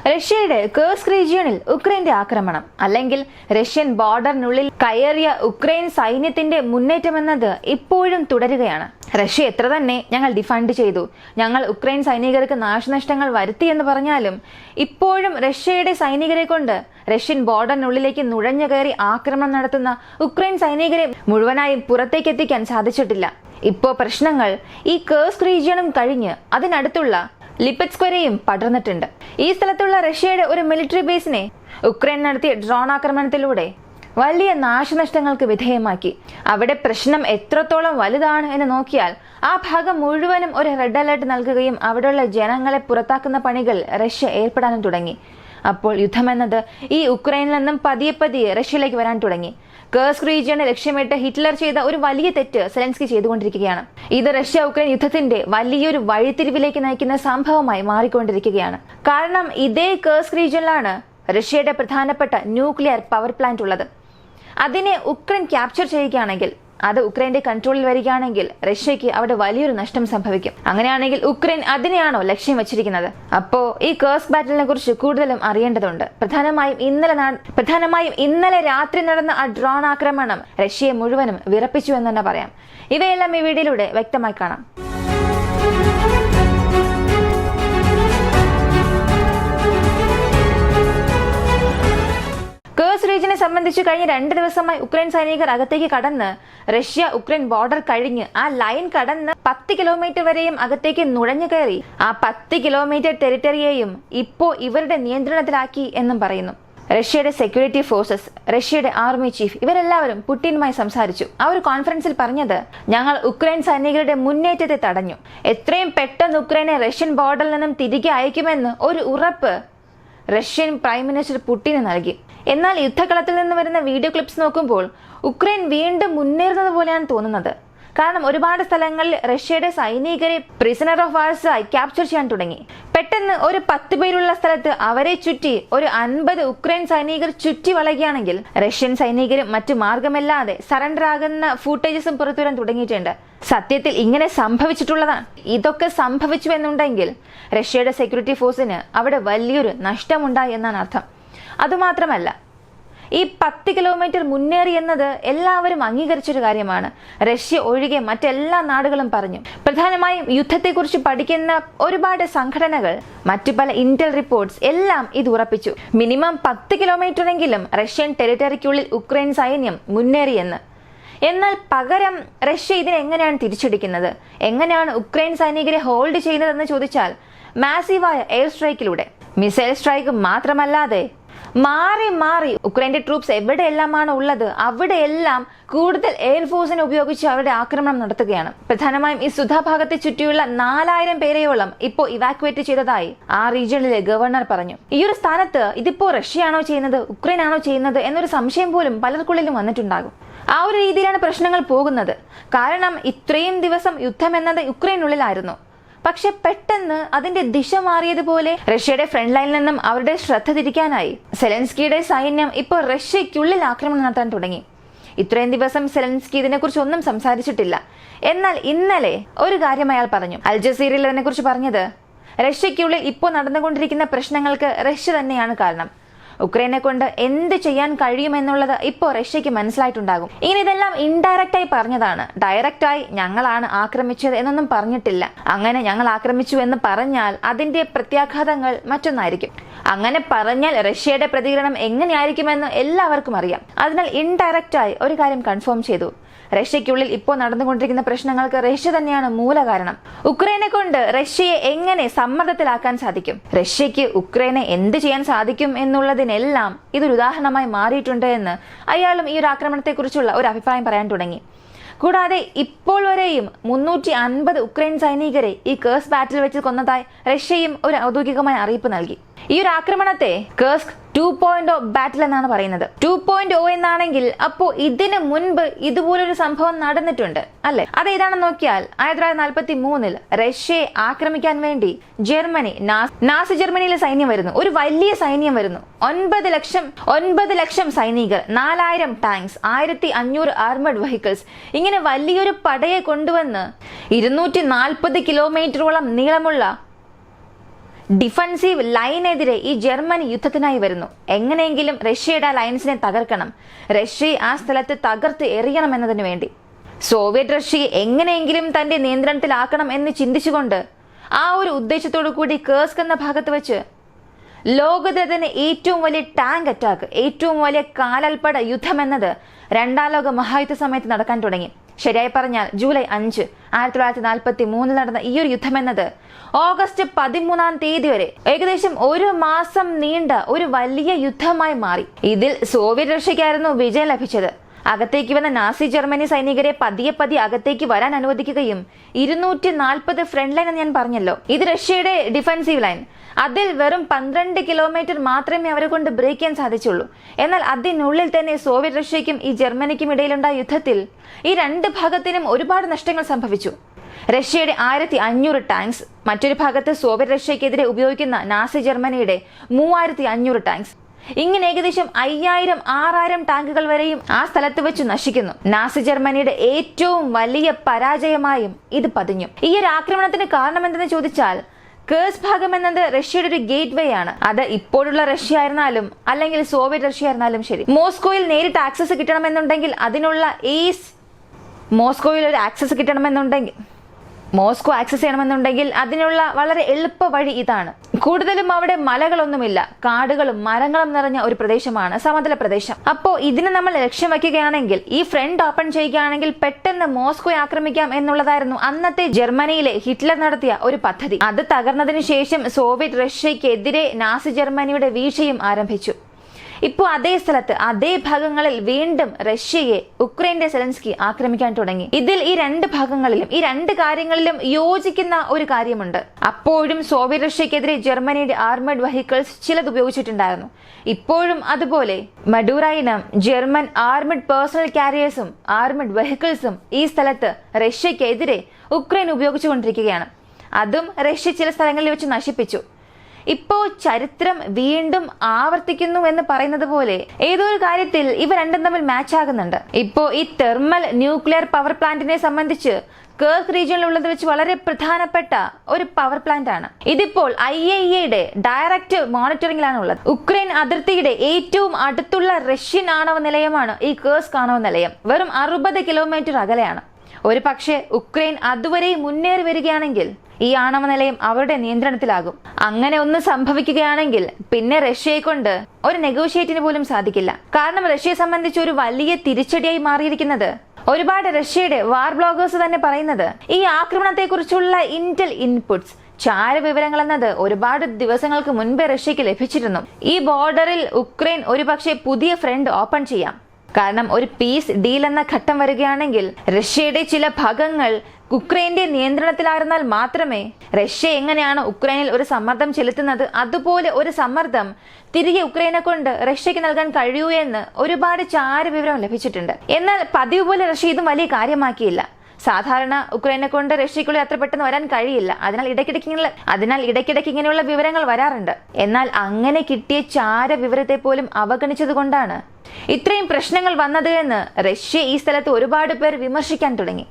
റഷ്യയുടെ കേഴ്സ്ക് റീജിയണിൽ ഉക്രൈന്റെ ആക്രമണം അല്ലെങ്കിൽ റഷ്യൻ ബോർഡറിനുള്ളിൽ കയറിയ ഉക്രൈൻ സൈന്യത്തിന്റെ മുന്നേറ്റമെന്നത് ഇപ്പോഴും തുടരുകയാണ്. റഷ്യ എത്ര തന്നെ ഞങ്ങൾ ഡിഫൻഡ് ചെയ്തു, ഞങ്ങൾ ഉക്രൈൻ സൈനികർക്ക് നാശനഷ്ടങ്ങൾ വരുത്തി എന്ന് പറഞ്ഞാലും ഇപ്പോഴും റഷ്യയുടെ സൈനികരെ കൊണ്ട് റഷ്യൻ ബോർഡറിനുള്ളിലേക്ക് നുഴഞ്ഞു കയറി ആക്രമണം നടത്തുന്ന ഉക്രൈൻ സൈനികരെ മുഴുവനായും പുറത്തേക്ക് എത്തിക്കാൻ സാധിച്ചിട്ടില്ല. ഇപ്പോ പ്രശ്നങ്ങൾ ഈ കേഴ്സ്ക് റീജിയണും കഴിഞ്ഞ് അതിനടുത്തുള്ള ലിപെറ്റ്സ്ക് വരെയും പടർന്നിട്ടുണ്ട്. ഈ സ്ഥലത്തുള്ള റഷ്യയുടെ ഒരു മിലിറ്ററി ബേസിനെ ഉക്രൈൻ നടത്തിയ ഡ്രോൺ ആക്രമണത്തിലൂടെ വലിയ നാശനഷ്ടങ്ങൾക്ക് വിധേയമാക്കി. അവിടെ പ്രശ്നം എത്രത്തോളം വലുതാണ് എന്ന് നോക്കിയാൽ ആ ഭാഗം മുഴുവനും ഒരു റെഡ് അലർട്ട് നൽകുകയും അവിടെയുള്ള ജനങ്ങളെ പുറത്താക്കുന്ന പണികൾ റഷ്യ ഏർപ്പെടാനും തുടങ്ങി. അപ്പോൾ യുദ്ധമെന്നത് ഈ ഉക്രൈനിൽ നിന്നും പതിയെ പതിയെ റഷ്യയിലേക്ക് വരാൻ തുടങ്ങി. കേഴ്സ്ക് റീജിയനെ ലക്ഷ്യമിട്ട് ഹിറ്റ്ലർ ചെയ്ത ഒരു വലിയ തെറ്റ് സെലൻസ്കി ചെയ്തുകൊണ്ടിരിക്കുകയാണ്. ഇത് റഷ്യ ഉക്രൈൻ യുദ്ധത്തിന്റെ വലിയൊരു വഴിത്തിരിവിലേക്ക് നയിക്കുന്ന സംഭവമായി മാറിക്കൊണ്ടിരിക്കുകയാണ്. കാരണം ഇതേ കേഴ്സ്ക് റീജിയനിലാണ് റഷ്യയുടെ പ്രധാനപ്പെട്ട ന്യൂക്ലിയർ പവർ പ്ലാന്റ് ഉള്ളത്. അതിനെ ഉക്രൈൻ ക്യാപ്ചർ ചെയ്യുകയാണെങ്കിൽ, അത് ഉക്രൈന്റെ കൺട്രോളിൽ വരികയാണെങ്കിൽ റഷ്യക്ക് അവിടെ വലിയൊരു നഷ്ടം സംഭവിക്കും. അങ്ങനെയാണെങ്കിൽ ഉക്രൈൻ അതിനെയാണോ ലക്ഷ്യം വെച്ചിരിക്കുന്നത്? അപ്പോ ഈ കേഴ്സ്ക് ബാറ്റിലിനെ കുറിച്ച് കൂടുതലും അറിയേണ്ടതുണ്ട്. പ്രധാനമായും ഇന്നലെ രാത്രി നടന്ന ആ ഡ്രോൺ ആക്രമണം റഷ്യയെ മുഴുവനും വിറപ്പിച്ചു എന്ന് തന്നെ പറയാം. ഇവയെല്ലാം ഈ വീഡിയോയിലൂടെ വ്യക്തമായി കാണാം. കേഴ്സ്ക് റീജിയനെ സംബന്ധിച്ച് കഴിഞ്ഞ 2 ദിവസമായി ഉക്രൈൻ സൈനികർ അകത്തേക്ക് കടന്ന് റഷ്യ ഉക്രൈൻ ബോർഡർ കഴിഞ്ഞ് ആ ലൈൻ കടന്ന് 10 കിലോമീറ്റർ വരെയും അകത്തേക്ക് നുഴഞ്ഞു കയറി ആ 10 കിലോമീറ്റർ ടെറിട്ടറിയെയും ഇപ്പോ ഇവരുടെ നിയന്ത്രണത്തിലാക്കി എന്നും പറയുന്നു. റഷ്യയുടെ സെക്യൂരിറ്റി ഫോഴ്സസ്, റഷ്യയുടെ ആർമി ചീഫ് ഇവരെല്ലാവരും പുടിനുമായി സംസാരിച്ചു. ആ ഒരു കോൺഫറൻസിൽ പറഞ്ഞത്, ഞങ്ങൾ ഉക്രൈൻ സൈനികരുടെ മുന്നേറ്റത്തെ തടഞ്ഞു, എത്രയും പെട്ടെന്ന് ഉക്രൈനെ റഷ്യൻ ബോർഡറിൽ നിന്നും തിരികെ അയക്കുമെന്ന് ഒരു ഉറപ്പ് റഷ്യൻ പ്രൈം മിനിസ്റ്റർ പുടിന് നൽകി. എന്നാൽ യുദ്ധകളത്തിൽ നിന്ന് വരുന്ന വീഡിയോ ക്ലിപ്സ് നോക്കുമ്പോൾ ഉക്രൈൻ വീണ്ടും മുന്നേറുന്നത് പോലെയാണ് തോന്നുന്നത്. കാരണം ഒരുപാട് സ്ഥലങ്ങളിൽ റഷ്യയുടെ സൈനികരെ പ്രിസണർ ഓഫ് വാഴ്സ് ആയി ക്യാപ്ചർ ചെയ്യാൻ തുടങ്ങി. പെട്ടെന്ന് ഒരു 10 പേരുള്ള സ്ഥലത്ത് അവരെ ചുറ്റി ഒരു 50 ഉക്രൈൻ സൈനികർ ചുറ്റി വളയുകയാണെങ്കിൽ റഷ്യൻ സൈനികരും മറ്റു മാർഗമില്ലാതെ സറണ്ടർ ആകുന്ന ഫൂട്ടേജസും പുറത്തുവരാൻ തുടങ്ങിയിട്ടുണ്ട്. സത്യത്തിൽ ഇങ്ങനെ സംഭവിച്ചിട്ടുള്ളതാണ്. ഇതൊക്കെ സംഭവിച്ചു എന്നുണ്ടെങ്കിൽ റഷ്യയുടെ സെക്യൂരിറ്റി ഫോഴ്സിന് അവിടെ വലിയൊരു നഷ്ടമുണ്ടായി എന്നാണ് അർത്ഥം. അതുമാത്രമല്ല, ഈ 10 കിലോമീറ്റർ മുന്നേറി എന്നത് എല്ലാവരും അംഗീകരിച്ചൊരു കാര്യമാണ്. റഷ്യ ഒഴികെ മറ്റെല്ലാ നാടുകളും പറഞ്ഞു. പ്രധാനമായും യുദ്ധത്തെക്കുറിച്ച് പഠിക്കുന്ന ഒരുപാട് സംഘടനകൾ, മറ്റു പല ഇന്റൽ റിപ്പോർട്ട്സ് എല്ലാം ഇത് ഉറപ്പിച്ചു. മിനിമം 10 കിലോമീറ്റർ എങ്കിലും റഷ്യൻ ടെറിട്ടറിക്കുള്ളിൽ ഉക്രൈൻ സൈന്യം മുന്നേറിയെന്ന്. എന്നാൽ പകരം റഷ്യ ഇതിനെ എങ്ങനെയാണ് തിരിച്ചടിക്കുന്നത്, എങ്ങനെയാണ് ഉക്രൈൻ സൈനികരെ ഹോൾഡ് ചെയ്യുന്നതെന്ന് ചോദിച്ചാൽ മാസീവായ എയർ സ്ട്രൈക്കിലൂടെ. മിസൈൽ സ്ട്രൈക്ക് മാത്രമല്ലാതെ മാറി മാറി ഉക്രൈന്റെ ട്രൂപ്സ് എവിടെയെല്ലാമാണ് ഉള്ളത് അവിടെയെല്ലാം കൂടുതൽ എയർഫോഴ്സിനെ ഉപയോഗിച്ച് അവരുടെ ആക്രമണം നടത്തുകയാണ്. പ്രധാനമായും ഈ സുധ ഭാഗത്തെ ചുറ്റിയുള്ള 4000 പേരെയോളം ഇപ്പോൾ ഇവാക്യുവേറ്റ് ചെയ്തതായി ആ റീജിയണിലെ ഗവർണർ പറഞ്ഞു. ഈ ഒരു സ്ഥാനത്ത് ഇതിപ്പോ റഷ്യയാണോ ചെയ്യുന്നത്, ഉക്രൈൻ ആണോ ചെയ്യുന്നത് എന്നൊരു സംശയം പോലും പലർക്കുള്ളിലും വന്നിട്ടുണ്ടാകും. ആ ഒരു രീതിയിലാണ് പ്രശ്നങ്ങൾ പോകുന്നത്. കാരണം ഇത്രയും ദിവസം യുദ്ധം എന്നത് യുക്രൈനുള്ളിലായിരുന്നു. പക്ഷെ പെട്ടെന്ന് അതിന്റെ ദിശ മാറിയതുപോലെ റഷ്യയുടെ ഫ്രണ്ട് ലൈനിൽ നിന്നും അവരുടെ ശ്രദ്ധ തിരിക്കാനായി സെലൻസ്കിയുടെ സൈന്യം ഇപ്പോൾ റഷ്യയ്ക്കുള്ളിൽ ആക്രമണം നടത്താൻ തുടങ്ങി. ഇത്രയും ദിവസം സെലൻസ്കി ഇതിനെക്കുറിച്ച് ഒന്നും സംസാരിച്ചിട്ടില്ല. എന്നാൽ ഇന്നലെ ഒരു കാര്യം അയാൾ പറഞ്ഞു. അൽ ജസീറയിൽ ഇതിനെക്കുറിച്ച് പറഞ്ഞത്, റഷ്യയ്ക്കുള്ളിൽ ഇപ്പോൾ നടന്നുകൊണ്ടിരിക്കുന്ന പ്രശ്നങ്ങൾക്ക് റഷ്യ തന്നെയാണ് കാരണം. ഉക്രൈനെ കൊണ്ട് എന്ത് ചെയ്യാൻ കഴിയുമെന്നുള്ളത് ഇപ്പോൾ റഷ്യക്ക് മനസ്സിലായിട്ടുണ്ടാകും. ഇങ്ങനെ ഇതെല്ലാം ഇൻഡയറക്റ്റായി പറഞ്ഞതാണ്. ഡയറക്റ്റായി ഞങ്ങളാണ് ആക്രമിച്ചത് എന്നൊന്നും പറഞ്ഞിട്ടില്ല. അങ്ങനെ ഞങ്ങൾ ആക്രമിച്ചു എന്ന് പറഞ്ഞാൽ അതിന്റെ പ്രത്യാഘാതങ്ങൾ മറ്റൊന്നായിരിക്കും. അങ്ങനെ പറഞ്ഞാൽ റഷ്യയുടെ പ്രതികരണം എങ്ങനെയായിരിക്കുമെന്ന് എല്ലാവർക്കും അറിയാം. അതിനാൽ ഇൻഡയറക്റ്റായി ഒരു കാര്യം കൺഫേം ചെയ്തു. റഷ്യയ്ക്കുള്ളിൽ ഇപ്പോൾ നടന്നുകൊണ്ടിരിക്കുന്ന പ്രശ്നങ്ങൾക്ക് റഷ്യ തന്നെയാണ് മൂലകാരണം. ഉക്രൈനെ കൊണ്ട് റഷ്യയെ എങ്ങനെ സമ്മർദ്ദത്തിലാക്കാൻ സാധിക്കും, റഷ്യയ്ക്ക് ഉക്രൈനെ എന്ത് ചെയ്യാൻ സാധിക്കും എന്നുള്ളതിനെല്ലാം ഇതൊരു ഉദാഹരണമായി മാറിയിട്ടുണ്ട് എന്ന് അയാളും ഈ ഒരു ആക്രമണത്തെക്കുറിച്ചുള്ള ഒരു അഭിപ്രായം പറയാൻ തുടങ്ങി. കൂടാതെ ഇപ്പോൾ വരെയും 350 ഉക്രൈൻ സൈനികരെ ഈ കേഴ്സ്ക് ബാറ്റിൽ വെച്ച് കൊന്നതായി റഷ്യയും ഒരു ഔദ്യോഗികമായ അറിയിപ്പ് നൽകി. ഈ ഒരു ആക്രമണത്തെ കേഴ്സ്ക് 2.0 ബാറ്റിൽ എന്നാണ് പറയുന്നത്. 2.0 എന്നാണെങ്കിൽ അപ്പോ ഇതിനു മുൻപ് ഇതുപോലൊരു സംഭവം നടന്നിട്ടുണ്ട് അല്ലെ? അതേതാണെന്ന് നോക്കിയാൽ 1943 റഷ്യയെ ആക്രമിക്കാൻ വേണ്ടി ജർമ്മനി, നാസി ജർമ്മനിയിലെ സൈന്യം വരുന്നു. ഒരു വലിയ സൈന്യം വരുന്നു. 9 ലക്ഷം സൈനികർ, 4000 ടാങ്ക്സ്, 1500 ആർമഡ് വെഹിക്കിൾസ്, ഇങ്ങനെ വലിയൊരു പടയെ കൊണ്ടുവന്ന് 240 കിലോമീറ്ററോളം നീളമുള്ള ഡിഫൻസീവ് ലൈനെതിരെ ഈ ജർമ്മനി യുദ്ധത്തിനായി വരുന്നു. എങ്ങനെയെങ്കിലും റഷ്യയുടെ ആ ലൈൻസിനെ തകർക്കണം, റഷ്യയെ ആ സ്ഥലത്ത് തകർത്ത് എറിയണം എന്നതിനു വേണ്ടി. സോവിയറ്റ് റഷ്യയെ എങ്ങനെയെങ്കിലും തന്റെ നിയന്ത്രണത്തിലാക്കണം എന്ന് ചിന്തിച്ചുകൊണ്ട് ആ ഒരു ഉദ്ദേശത്തോടു കൂടി കേഴ്സ്ക് എന്ന ഭാഗത്ത് വെച്ച് ലോകത്തിലെ തന്നെ ഏറ്റവും വലിയ ടാങ്ക് അറ്റാക്ക്, ഏറ്റവും വലിയ കാലാൽപ്പട യുദ്ധം എന്നത് രണ്ടാം ലോക മഹായുദ്ധ സമയത്ത് നടക്കാൻ തുടങ്ങി. ശരിയായി പറഞ്ഞാൽ ജൂലൈ 5, 1943 നടന്ന ഈ ഒരു യുദ്ധം എന്നത് ഓഗസ്റ്റ് 13 വരെ ഏകദേശം 1 മാസം നീണ്ട ഒരു വലിയ യുദ്ധമായി മാറി. ഇതിൽ സോവിയറ്റ് റഷ്യക്കായിരുന്നു വിജയം ലഭിച്ചത്. അകത്തേക്ക് വന്ന നാസി ജർമ്മനി സൈനികരെ പതിയെ അകത്തേക്ക് വരാൻ അനുവദിക്കുകയും 240 ഫ്രണ്ട് ലൈൻ എന്ന് ഞാൻ പറഞ്ഞല്ലോ, ഇത് റഷ്യയുടെ ഡിഫൻസീവ് ലൈൻ. അതിൽ വെറും 12 കിലോമീറ്റർ മാത്രമേ അവരെ കൊണ്ട് ബ്രേക്ക് ചെയ്യാൻ സാധിച്ചുള്ളൂ. എന്നാൽ അതിനുള്ളിൽ തന്നെ സോവിയറ്റ് റഷ്യയ്ക്കും ഈ ജർമ്മനിക്കും ഇടയിലുണ്ടായ യുദ്ധത്തിൽ ഈ രണ്ട് ഭാഗത്തിനും ഒരുപാട് നഷ്ടങ്ങൾ സംഭവിച്ചു. റഷ്യയുടെ 1500 ടാങ്ക്സ്, മറ്റൊരു ഭാഗത്ത് സോവിയറ്റ് റഷ്യക്കെതിരെ ഉപയോഗിക്കുന്ന നാസി ജർമ്മനിയുടെ 3500 ടാങ്ക്സ്. ഇങ്ങനെ ഏകദേശം 5000-6000 ടാങ്കുകൾ വരെയും ആ സ്ഥലത്ത് വെച്ച് നശിക്കുന്നു. നാസി ജർമ്മനിയുടെ ഏറ്റവും വലിയ പരാജയമായും ഇത് പതിഞ്ഞു. ഈ ഒരു ആക്രമണത്തിന് കാരണം എന്തെന്ന് ചോദിച്ചാൽ, കേഴ്സ് ഭാഗം എന്നത് റഷ്യയുടെ ഒരു ഗേറ്റ് വേ ആണ്. അത് ഇപ്പോഴുള്ള റഷ്യ ആയിരുന്നാലും അല്ലെങ്കിൽ സോവിയറ്റ് റഷ്യ ആയിരുന്നാലും ശരി, മോസ്കോയിൽ നേരിട്ട് ആക്സസ് കിട്ടണമെന്നുണ്ടെങ്കിൽ മോസ്കോ ആക്സസ് ചെയ്യണമെന്നുണ്ടെങ്കിൽ അതിനുള്ള വളരെ എളുപ്പ വഴി ഇതാണ്. കൂടുതലും അവിടെ മലകളൊന്നുമില്ല, കാടുകളും മരങ്ങളും നിറഞ്ഞ ഒരു പ്രദേശമാണ്, സമതല പ്രദേശം. അപ്പോ ഇതിനെ നമ്മൾ ലക്ഷ്യം വയ്ക്കുകയാണെങ്കിൽ, ഈ ഫ്രണ്ട് ഓപ്പൺ ചെയ്യുകയാണെങ്കിൽ പെട്ടെന്ന് മോസ്കോയെ ആക്രമിക്കാം എന്നുള്ളതായിരുന്നു അന്നത്തെ ജർമ്മനിയിലെ ഹിറ്റ്ലർ നടത്തിയ ഒരു പദ്ധതി. അത് തകർന്നതിന് ശേഷം സോവിയറ്റ് റഷ്യക്കെതിരെ നാസി ജർമ്മനിയുടെ വീഴ്ചയും ആരംഭിച്ചു. ഇപ്പോൾ അതേ സ്ഥലത്ത്, അതേ ഭാഗങ്ങളിൽ വീണ്ടും റഷ്യയെ ഉക്രൈന്റെ സെലൻസ്കി ആക്രമിക്കാൻ തുടങ്ങി. ഇതിൽ ഈ രണ്ട് ഭാഗങ്ങളിലും, ഈ രണ്ട് കാര്യങ്ങളിലും യോജിക്കുന്ന ഒരു കാര്യമുണ്ട്. അപ്പോഴും സോവിയറ്റ് റഷ്യക്കെതിരെ ജർമ്മനിയുടെ ആർമഡ് വെഹിക്കിൾസ് ചിലത് ഉപയോഗിച്ചിട്ടുണ്ടായിരുന്നു. ഇപ്പോഴും അതുപോലെ മഡൂറൈനും ജർമ്മൻ ആർമഡ് പേഴ്സണൽ കാരിയേഴ്സും ആർമഡ് വെഹിക്കിൾസും ഈ സ്ഥലത്ത് റഷ്യക്കെതിരെ ഉക്രൈൻ ഉപയോഗിച്ചുകൊണ്ടിരിക്കുകയാണ്. അതും റഷ്യ ചില സ്ഥലങ്ങളിൽ വെച്ച് നശിപ്പിച്ചു. ഇപ്പോ ചരിത്രം വീണ്ടും ആവർത്തിക്കുന്നു എന്ന് പറയുന്നത് പോലെ ഏതോ ഒരു കാര്യത്തിൽ ഇവ രണ്ടും തമ്മിൽ മാച്ച് ആകുന്നുണ്ട്. ഇപ്പോ ഈ തെർമൽ ന്യൂക്ലിയർ പവർ പ്ലാന്റിനെ സംബന്ധിച്ച് കേഴ്സ്ക് റീജിയനിലുള്ളത് വെച്ച് വളരെ പ്രധാനപ്പെട്ട ഒരു പവർ പ്ലാന്റ് ആണ്. ഇതിപ്പോൾ IAEAയുടെ ഡയറക്റ്റ് മോണിറ്ററിംഗിലാണ് ഉള്ളത്. ഉക്രൈൻ അതിർത്തിയുടെ ഏറ്റവും അടുത്തുള്ള റഷ്യൻ ആണവ നിലയമാണ് ഈ കേഴ്സ്ക് ആണവ നിലയം. വെറും 60 കിലോമീറ്റർ അകലെയാണ്. ഒരു പക്ഷേ ഉക്രൈൻ അതുവരെ മുന്നേറി വരികയാണെങ്കിൽ ഈ ആണവ നിലയം അവരുടെ നിയന്ത്രണത്തിലാകും. അങ്ങനെ ഒന്ന് സംഭവിക്കുകയാണെങ്കിൽ പിന്നെ റഷ്യയെ കൊണ്ട് ഒരു നെഗോഷിയേറ്റിന് പോലും സാധിക്കില്ല. കാരണം റഷ്യയെ സംബന്ധിച്ച് ഒരു വലിയ തിരിച്ചടിയായി മാറിയിരിക്കുന്നത്, ഒരുപാട് റഷ്യയുടെ വാർ ബ്ലോഗേഴ്സ് തന്നെ പറയുന്നത്, ഈ ആക്രമണത്തെ കുറിച്ചുള്ള ഇന്റൽ ഇൻപുട്സ്, ചാര വിവരങ്ങൾ എന്നത് ഒരുപാട് ദിവസങ്ങൾക്ക് മുൻപേ റഷ്യക്ക് ലഭിച്ചിരുന്നു. ഈ ബോർഡറിൽ ഉക്രൈൻ ഒരുപക്ഷെ പുതിയ ഫ്രണ്ട് ഓപ്പൺ ചെയ്യാം. കാരണം ഒരു പീസ് ഡീൽ എന്ന ഘട്ടം വരികയാണെങ്കിൽ റഷ്യയുടെ ചില ഭാഗങ്ങൾ ഉക്രൈന്റെ നിയന്ത്രണത്തിലായിരുന്നാൽ മാത്രമേ റഷ്യ എങ്ങനെയാണ് ഉക്രൈനിൽ ഒരു സമ്മർദ്ദം ചെലുത്തുന്നത്, അതുപോലെ ഒരു സമ്മർദ്ദം തിരികെ ഉക്രൈനെ കൊണ്ട് റഷ്യക്ക് നൽകാൻ കഴിയൂ എന്ന് ഒരുപാട് ചാര വിവരം ലഭിച്ചിട്ടുണ്ട്. എന്നാൽ പതിവ് പോലെ റഷ്യ ഇതും വലിയ കാര്യമാക്കിയില്ല. സാധാരണ ഉക്രൈനെ കൊണ്ട് റഷ്യക്കുള്ളിൽ അത്ര പെട്ടെന്ന് വരാൻ കഴിയില്ല. അതിനാൽ ഇടയ്ക്കിടയ്ക്ക് ഇങ്ങനെയുള്ള വിവരങ്ങൾ വരാറുണ്ട്. എന്നാൽ അങ്ങനെ കിട്ടിയ ചാര വിവരത്തെ പോലും അവഗണിച്ചത് കൊണ്ടാണ് ഇത്രയും പ്രശ്നങ്ങൾ വന്നത് എന്ന് റഷ്യ ഈ സ്ഥലത്ത് ഒരുപാട് പേർ വിമർശിക്കാൻ തുടങ്ങി.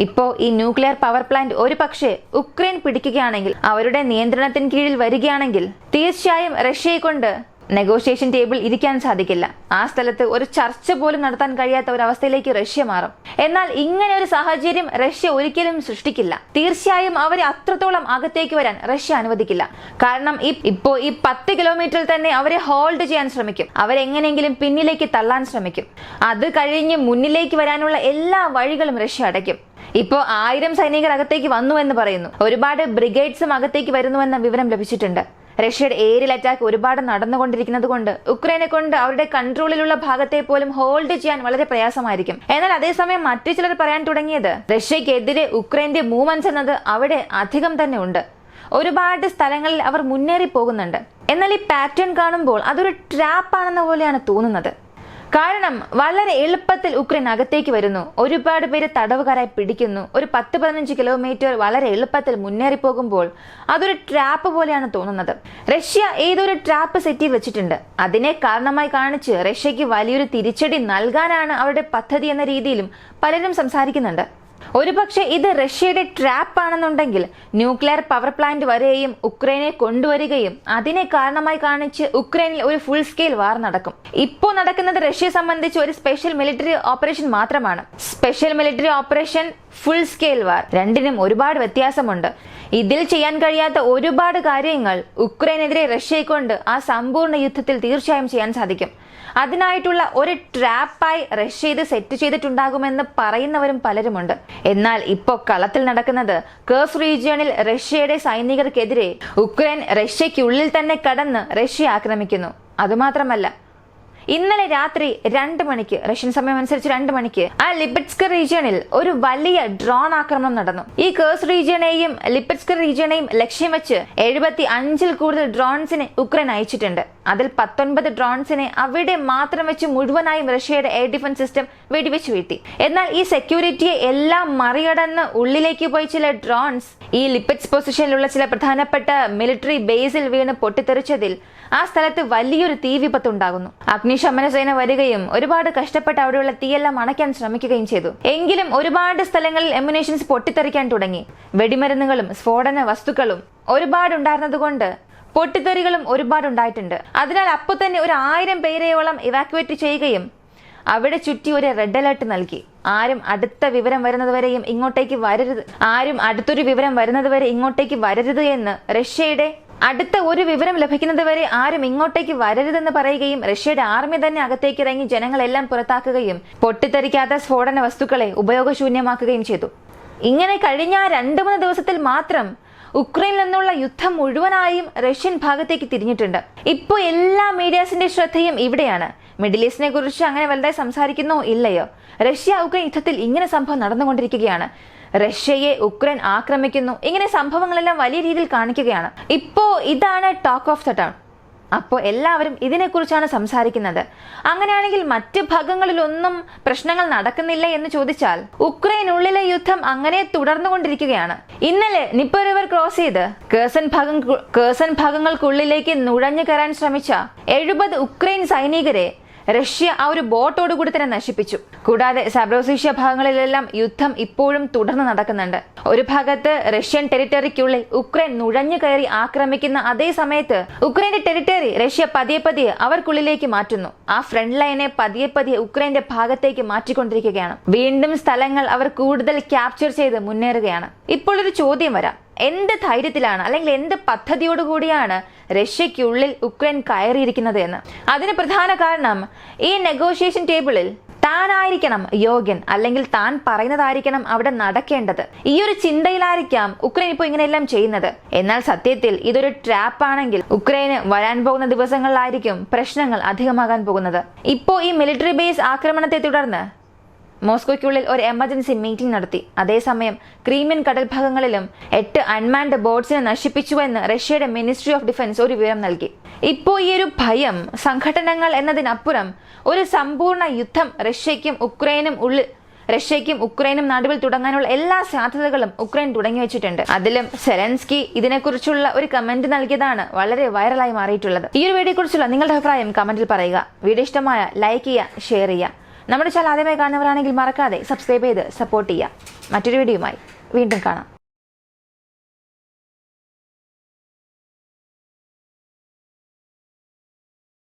ഇപ്പോ ഈ ന്യൂക്ലിയർ പവർ പ്ലാന്റ് ഒരു പക്ഷേ ഉക്രൈൻ പിടിക്കുകയാണെങ്കിൽ, അവരുടെ നിയന്ത്രണത്തിന് കീഴിൽ വരികയാണെങ്കിൽ, തീർച്ചയായും റഷ്യയെ കൊണ്ട് നെഗോഷിയേഷൻ ടേബിൾ ഇരിക്കാൻ സാധിക്കില്ല. ആ സ്ഥലത്ത് ഒരു ചർച്ച പോലും നടത്താൻ കഴിയാത്ത ഒരു അവസ്ഥയിലേക്ക് റഷ്യ മാറും. എന്നാൽ ഇങ്ങനെ ഒരു സാഹചര്യം റഷ്യ ഒരിക്കലും സൃഷ്ടിക്കില്ല. തീർച്ചയായും അവരെ അത്രത്തോളം അകത്തേക്ക് വരാൻ റഷ്യ അനുവദിക്കില്ല. കാരണം ഇപ്പോ ഈ 10 കിലോമീറ്ററിൽ തന്നെ അവരെ ഹോൾഡ് ചെയ്യാൻ ശ്രമിക്കും. അവരെങ്ങനെയെങ്കിലും പിന്നിലേക്ക് തള്ളാൻ ശ്രമിക്കും. അത് കഴിഞ്ഞ് മുന്നിലേക്ക് വരാനുള്ള എല്ലാ വഴികളും റഷ്യ അടയ്ക്കും. ഇപ്പോ 1000 സൈനികർ അകത്തേക്ക് വന്നു എന്ന് പറയുന്നു. ഒരുപാട് ബ്രിഗേഡ്സും അകത്തേക്ക് വരുന്നുവെന്ന വിവരം ലഭിച്ചിട്ടുണ്ട്. റഷ്യയുടെ ഏരിയൽ അറ്റാക്ക് ഒരുപാട് നടന്നുകൊണ്ടിരിക്കുന്നത് കൊണ്ട് ഉക്രൈനെ കൊണ്ട് അവരുടെ കൺട്രോളിലുള്ള ഭാഗത്തെ പോലും ഹോൾഡ് ചെയ്യാൻ വളരെ പ്രയാസമായിരിക്കും. എന്നാൽ അതേസമയം മറ്റു ചിലർ പറയാൻ തുടങ്ങിയത്, റഷ്യക്കെതിരെ ഉക്രൈന്റെ മൂവ്മെന്റ്സ് എന്നത് അവിടെ അധികം തന്നെ ഉണ്ട്. ഒരുപാട് സ്ഥലങ്ങളിൽ അവർ മുന്നേറി പോകുന്നുണ്ട്. എന്നാൽ ഈ പാറ്റേൺ കാണുമ്പോൾ അതൊരു ട്രാപ്പ് ആണെന്ന പോലെയാണ് തോന്നുന്നത്. കാരണം വളരെ എളുപ്പത്തിൽ ഉക്രൈൻ അകത്തേക്ക് വരുന്നു, ഒരുപാട് പേര് തടവുകാരായി പിടിക്കുന്നു. ഒരു 10-15 കിലോമീറ്റർ വളരെ എളുപ്പത്തിൽ മുന്നേറി പോകുമ്പോൾ അതൊരു ട്രാപ്പ് പോലെയാണ് തോന്നുന്നത്. റഷ്യ ഏതൊരു ട്രാപ്പ് സെറ്റ് ചെയ്ത് വെച്ചിട്ടുണ്ട്. അതിനെ കാരണമായി കാണിച്ച് റഷ്യക്ക് വലിയൊരു തിരിച്ചടി നൽകാനാണ് അവരുടെ പദ്ധതി എന്ന രീതിയിലും പലരും സംസാരിക്കുന്നുണ്ട്. ഒരുപക്ഷെ ഇത് റഷ്യയുടെ ട്രാപ്പ് ആണെന്നുണ്ടെങ്കിൽ ന്യൂക്ലിയർ പവർ പ്ലാന്റ് വരെയും ഉക്രൈനെ കൊണ്ടുവരികയും അതിനെ കാരണമായി കാണിച്ച് ഉക്രൈനിൽ ഒരു ഫുൾ സ്കെയിൽ വാർ നടക്കും. ഇപ്പോൾ നടക്കുന്നത് റഷ്യയെ സംബന്ധിച്ച് ഒരു സ്പെഷ്യൽ മിലിറ്ററി ഓപ്പറേഷൻ മാത്രമാണ്. Special military operation, full scale war, രണ്ടിനും ഒരുപാട് വ്യത്യാസമുണ്ട്. ഇതിൽ ചെയ്യാൻ കഴിയാത്ത ഒരുപാട് കാര്യങ്ങൾ ഉക്രൈനെതിരെ റഷ്യയെ കൊണ്ട് ആ സമ്പൂർണ്ണ യുദ്ധത്തിൽ തീർച്ചയായും ചെയ്യാൻ സാധിക്കും. അതിനായിട്ടുള്ള ഒരു ട്രാപ്പായി റഷ്യ ഇത് സെറ്റ് ചെയ്തിട്ടുണ്ടാകുമെന്ന് പറയുന്നവരും പലരുമുണ്ട്. എന്നാൽ ഇപ്പോൾ കളത്തിൽ നടക്കുന്നത് കേഴ്സ് റീജിയണിൽ റഷ്യയുടെ സൈനികർക്കെതിരെ ഉക്രൈൻ റഷ്യയ്ക്കുള്ളിൽ തന്നെ കടന്ന് റഷ്യ ആക്രമിക്കുന്നു. അതുമാത്രമല്ല, ഇന്നലെ രാത്രി 2 മണിക്ക്, റഷ്യൻ സമയം അനുസരിച്ച് 2 മണിക്ക് ആ ലിപിറ്റ്സ്ക് റീജിയണിൽ ഒരു വലിയ ഡ്രോൺ ആക്രമണം നടന്നു. ഈ കേഴ്സ് റീജിയനെയും ലിപിറ്റ്സ്ക് റീജിയനെയും ലക്ഷ്യം വെച്ച് 75-ൽ കൂടുതൽ ഡ്രോൺസിനെ ഉക്രൈൻ അയച്ചിട്ടുണ്ട്. അതിൽ 19 ഡ്രോൺസിനെ അവിടെ മാത്രം വെച്ച് മുഴുവനായും റഷ്യയുടെ എയർ ഡിഫൻസ് സിസ്റ്റം വെടിവെച്ച് വീഴ്ത്തി. എന്നാൽ ഈ സെക്യൂരിറ്റിയെ എല്ലാം മറികടന്ന് ഉള്ളിലേക്ക് പോയി ചില ഡ്രോൺസ് ഈ ലിപിറ്റ്സ് പൊസിഷനിലുള്ള ചില പ്രധാനപ്പെട്ട മിലിറ്ററി ബേസിൽ വീണ് പൊട്ടിത്തെറിച്ചതിൽ ആ സ്ഥലത്ത് വലിയൊരു തീ വിപത്ത് ഉണ്ടാകുന്നു. അഗ്നിശമന സേന വരികയും ഒരുപാട് കഷ്ടപ്പെട്ട് അവിടെയുള്ള തീയെല്ലാം അണയ്ക്കാൻ ശ്രമിക്കുകയും ചെയ്തു. എങ്കിലും ഒരുപാട് സ്ഥലങ്ങളിൽ എമുനേഷൻസ് പൊട്ടിത്തെറിക്കാൻ തുടങ്ങി. വെടിമരുന്നുകളും സ്ഫോടന വസ്തുക്കളും ഒരുപാടുണ്ടായിരുന്നതുകൊണ്ട് പൊട്ടിത്തെറികളും ഒരുപാടുണ്ടായിട്ടുണ്ട്. അതിനാൽ അപ്പോൾ തന്നെ ഒരു 1000 പേരെയോളം ഇവാക്യുവേറ്റ് ചെയ്യുകയും അവിടെ ചുറ്റി ഒരു റെഡ് അലർട്ട് നൽകി. ആരും അടുത്ത വിവരം വരുന്നതുവരെയും ഇങ്ങോട്ടേക്ക് വരരുത്, ആരും അടുത്തൊരു വിവരം വരുന്നതുവരെ ഇങ്ങോട്ടേക്ക് വരരുത് എന്ന്, റഷ്യയുടെ അടുത്ത ഒരു വിവരം ലഭിക്കുന്നത് വരെ ആരും ഇങ്ങോട്ടേക്ക് വരരുതെന്ന് പറയുകയും റഷ്യയുടെ ആർമി തന്നെ അകത്തേക്ക് ഇറങ്ങി ജനങ്ങളെല്ലാം പുറത്താക്കുകയും പൊട്ടിത്തെറിക്കാത്ത സ്ഫോടന വസ്തുക്കളെ ഉപയോഗശൂന്യമാക്കുകയും ചെയ്തു. ഇങ്ങനെ കഴിഞ്ഞ 2-3 ദിവസത്തിൽ മാത്രം ഉക്രൈനിൽ നിന്നുള്ള യുദ്ധം മുഴുവനായും റഷ്യൻ ഭാഗത്തേക്ക് തിരിഞ്ഞിട്ടുണ്ട്. ഇപ്പോൾ എല്ലാ മീഡിയാസിന്റെ ശ്രദ്ധയും ഇവിടെയാണ്. മിഡിൽ ഈസ്റ്റിനെ കുറിച്ച് അങ്ങനെ വലുതായി സംസാരിക്കുന്നോ ഇല്ലയോ? റഷ്യ ഉക്രൈൻ യുദ്ധത്തിൽ ഇങ്ങനെ സംഭവം നടന്നുകൊണ്ടിരിക്കുകയാണ്. റഷ്യയെ ഉക്രൈൻ ആക്രമിക്കുന്നു. ഇങ്ങനെ സംഭവങ്ങളെല്ലാം വലിയ രീതിയിൽ കാണിക്കുകയാണ്. ഇപ്പോ ഇതാണ് ടോക്ക് ഓഫ് ദ ടൗൺ. അപ്പോൾ എല്ലാവരും ഇതിനെക്കുറിച്ചാണ് സംസാരിക്കുന്നത്. അങ്ങനെയാണെങ്കിൽ മറ്റ് ഭാഗങ്ങളിലൊന്നും പ്രശ്നങ്ങൾ നടക്കുന്നില്ല എന്ന് ചോദിച്ചാൽ ഉക്രൈനുള്ളിലെ യുദ്ധം അങ്ങനെ തുടർന്നുകൊണ്ടിരിക്കുകയാണ്. ഇന്നലെ നിപ്പർ റിവർ ക്രോസ് ചെയ്ത് കേഴ്സൺ ഭാഗങ്ങൾക്കുള്ളിലേക്ക് നുഴഞ്ഞു കയറാൻ ശ്രമിച്ച 70 ഉക്രൈൻ സൈനികരെ റഷ്യ ആ ഒരു ബോട്ടോടുകൂടി തന്നെ നശിപ്പിച്ചു. കൂടാതെ സാബ്രോസിഷ്യ ഭാഗങ്ങളിലെല്ലാം യുദ്ധം ഇപ്പോഴും തുടർന്ന് നടക്കുന്നുണ്ട്. ഒരു ഭാഗത്ത് റഷ്യൻ ടെറിട്ടറിക്കുള്ളിൽ ഉക്രൈൻ നുഴഞ്ഞു കയറി ആക്രമിക്കുന്ന അതേ സമയത്ത് ഉക്രൈന്റെ ടെറിട്ടറി റഷ്യ പതിയെ അവർക്കുള്ളിലേക്ക് മാറ്റുന്നു. ആ ഫ്രണ്ട് ലൈനെ പതിയെ ഉക്രൈന്റെ ഭാഗത്തേക്ക് മാറ്റിക്കൊണ്ടിരിക്കുകയാണ്. വീണ്ടും സ്ഥലങ്ങൾ അവർ കൂടുതൽ ക്യാപ്ചർ ചെയ്ത് മുന്നേറുകയാണ്. ഇപ്പോൾ ഒരു ചോദ്യം വരാം, എന്ത് ധൈര്യത്തിലാണ് അല്ലെങ്കിൽ എന്ത് പദ്ധതിയോടുകൂടിയാണ് റഷ്യയ്ക്കുള്ളിൽ ഉക്രൈൻ കയറിയിരിക്കുന്നത് എന്ന്? അതിന് പ്രധാന കാരണം ഈ നെഗോഷിയേഷൻ ടേബിളിൽ താനായിരിക്കണം യോഗ്യൻ, അല്ലെങ്കിൽ താൻ പറയുന്നതായിരിക്കണം അവിടെ നടക്കേണ്ടത്. ഈ ഒരു ചിന്തയിലായിരിക്കാം ഉക്രൈൻ ഇപ്പോൾ ഇങ്ങനെയെല്ലാം ചെയ്യുന്നത്. എന്നാൽ സത്യത്തിൽ ഇതൊരു ട്രാപ്പ് ആണെങ്കിൽ ഉക്രൈന് വരാൻ പോകുന്ന ദിവസങ്ങളിലായിരിക്കും പ്രശ്നങ്ങൾ അധികമാകാൻ പോകുന്നത്. ഇപ്പോൾ ഈ മിലിറ്ററി ബേസ് ആക്രമണത്തെ തുടർന്ന് മോസ്കോയ്ക്കുള്ളിൽ ഒരു എമർജൻസി മീറ്റിംഗ് നടത്തി. അതേസമയം ക്രീമിയൻ കടൽ ഭാഗങ്ങളിലും 8 അൺമാൻഡ് ബോട്ട്സിനെ നശിപ്പിച്ചുവെന്ന് റഷ്യയുടെ മിനിസ്ട്രി ഓഫ് ഡിഫൻസ് ഒരു വിവരം നൽകി. ഇപ്പോൾ ഈ ഒരു ഭയം, സംഘടനകൾ എന്നതിനപ്പുറം ഒരു സമ്പൂർണ്ണ യുദ്ധം റഷ്യയ്ക്കും ഉക്രൈനും നടുവിൽ തുടങ്ങാനുള്ള എല്ലാ സാധ്യതകളും ഉക്രൈൻ തുടങ്ങി വെച്ചിട്ടുണ്ട്. അതിലും സെലൻസ്കി ഇതിനെക്കുറിച്ചുള്ള ഒരു കമന്റ് നൽകിയതാണ് വളരെ വൈറലായി മാറിയിട്ടുള്ളത്. ഈ ഒരു വീഡിയോയെ കുറിച്ചുള്ള നിങ്ങളുടെ അഭിപ്രായം കമന്റിൽ പറയുക. വീഡിയോ ഇഷ്ടമായ ലൈക്ക് ചെയ്യുക, ഷെയർ ചെയ്യുക. നമ്മുടെ ചാനൽ ആദ്യമായി കാണുന്നവരാണെങ്കിൽ മറക്കാതെ സബ്സ്ക്രൈബ് ചെയ്ത് സപ്പോർട്ട് ചെയ്യുക. മറ്റൊരു വീഡിയോയുമായി വീണ്ടും കാണാം.